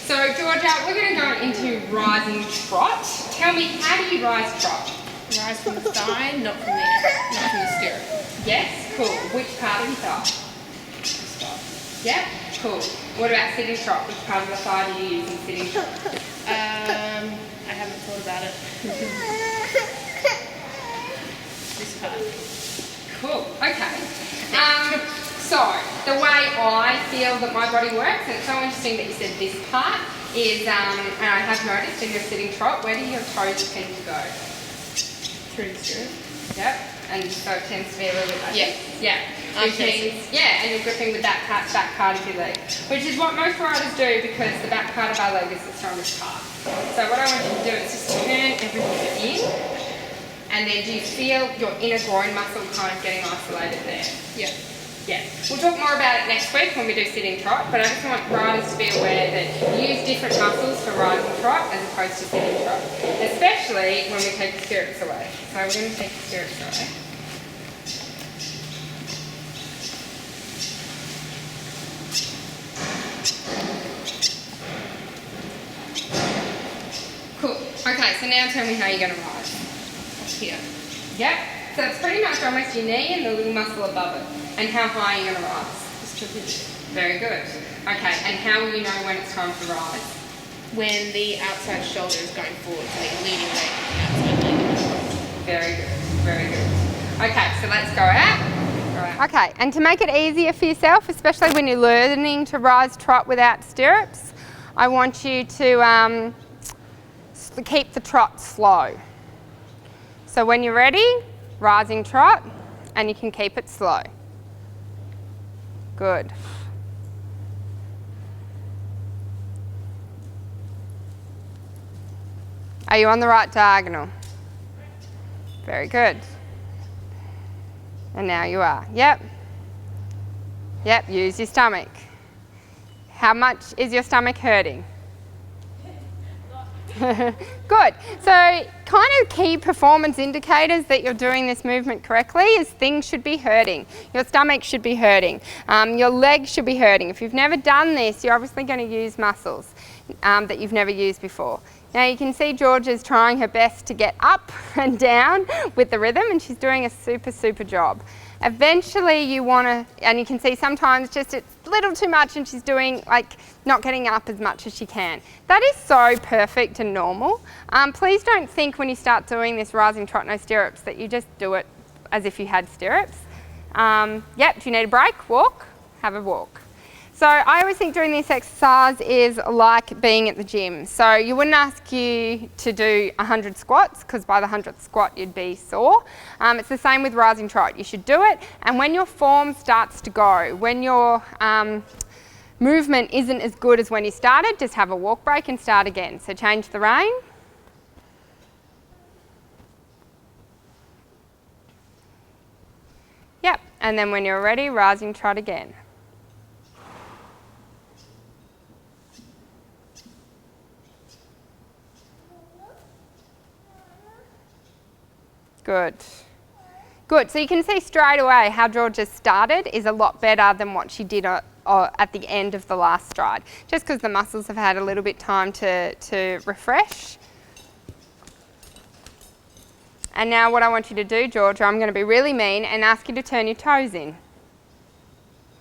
So Georgia, we're going to go into rising trot. Tell me, how do you rise trot? Rise from the thigh, not from the stirrup. Yes, cool. Which part of your thigh? Yep, cool. What about sitting trot? Which part of the thigh do you use in sitting trot? I haven't thought about it. This part. Cool, okay. So, the way I feel that my body works, and it's so interesting that you said this part, is, and I have noticed in your sitting trot, where do your toes tend to go? Through the stirrup. Yep, and so it tends to be a little bit like Yeah. this. Yeah. Which means, yeah, and you're gripping with that back part of your leg, which is what most riders do because the back part of our leg is the strongest part. So what I want you to do is just turn everything in, and then do you feel your inner groin muscle kind of getting isolated there? Yeah. Yeah. We'll talk more about it next week when we do sitting trot, but I just want riders to be aware that you use different muscles for rising trot as opposed to sitting trot, especially when we take the stirrups away. So we're going to take the stirrups away. Cool. Okay, so now tell me how you're going to rise. Up here. Yep. So it's pretty much almost your knee and the little muscle above it. And how high are you going to rise? Just to here. Very good. Okay, and how will you know when it's time to rise? When the outside shoulder is going forward, so the leading leg, outside leg. Very good, very good. Okay, so let's go out. Right. Okay, and to make it easier for yourself, especially when you're learning to rise trot without stirrups, I want you to keep the trot slow. So when you're ready, rising trot, and you can keep it slow. Good. Are you on the right diagonal? Very good. And now you are. Yep. Yep, use your stomach. How much is your stomach hurting? Good. So kind of key performance indicators that you're doing this movement correctly is things should be hurting. Your stomach should be hurting. Your legs should be hurting. If you've never done this, you're obviously going to use muscles that you've never used before. Now you can see Georgia's trying her best to get up and down with the rhythm, and she's doing a super job. Eventually you want to, and you can see sometimes just it's a little too much and she's doing like not getting up as much as she can. That is so perfect and normal. Please don't think when you start doing this rising trot no stirrups that you just do it as if you had stirrups. Yep, do you need a break? Walk? Have a walk. So I always think doing this exercise is like being at the gym. So you wouldn't ask you to do 100 squats because by the 100th squat you'd be sore. It's the same with rising trot. You should do it, and when your form starts to go, when your movement isn't as good as when you started, just have a walk break and start again. So change the rein. Yep, and then when you're ready, rising trot again. Good. Good. So you can see straight away how Georgia started is a lot better than what she did at the end of the last stride, just because the muscles have had a little bit time to refresh. And now what I want you to do, Georgia, I'm going to be really mean and ask you to turn your toes in.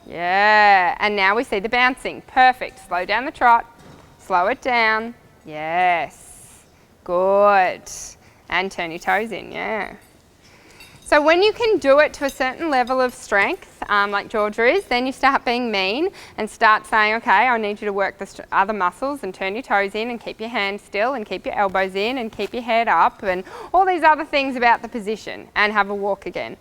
Yeah. And now we see the bouncing. Perfect. Slow down the trot. Slow it down. Yes. Good. And turn your toes in, yeah. So when you can do it to a certain level of strength, like Georgia is, then you start being mean and start saying, okay, I need you to work the other muscles and turn your toes in and keep your hands still and keep your elbows in and keep your head up and all these other things about the position and have a walk again.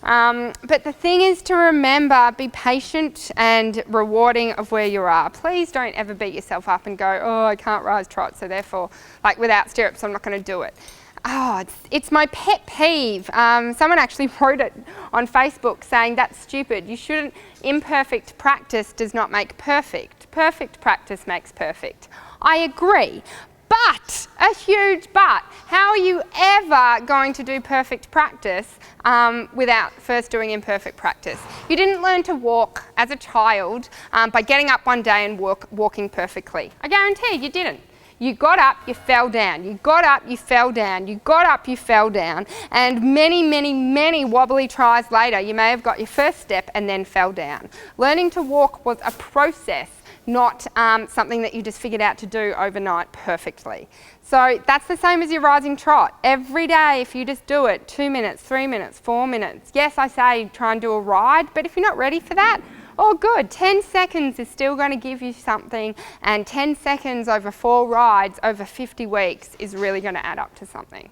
But the thing is to remember, be patient and rewarding of where you are. Please don't ever beat yourself up and go, oh, I can't rise trot, so therefore, like without stirrups, I'm not going to do it. Oh, it's my pet peeve. Someone actually wrote it on Facebook saying that's stupid. You shouldn't, imperfect practice does not make perfect. Perfect practice makes perfect. I agree. But, a huge but, how are you ever going to do perfect practice without first doing imperfect practice? You didn't learn to walk as a child by getting up one day and walking perfectly. I guarantee you didn't. You got up, you fell down. You got up, you fell down. You got up, you fell down. And many, many, many wobbly tries later, you may have got your first step and then fell down. Learning to walk was a process, not something that you just figured out to do overnight perfectly. So that's the same as your rising trot. Every day, if you just do it 2 minutes, 3 minutes, 4 minutes. Yes, I say try and do a ride, but if you're not ready for that, oh good, 10 seconds is still going to give you something, and 10 seconds over 4 rides over 50 weeks is really going to add up to something.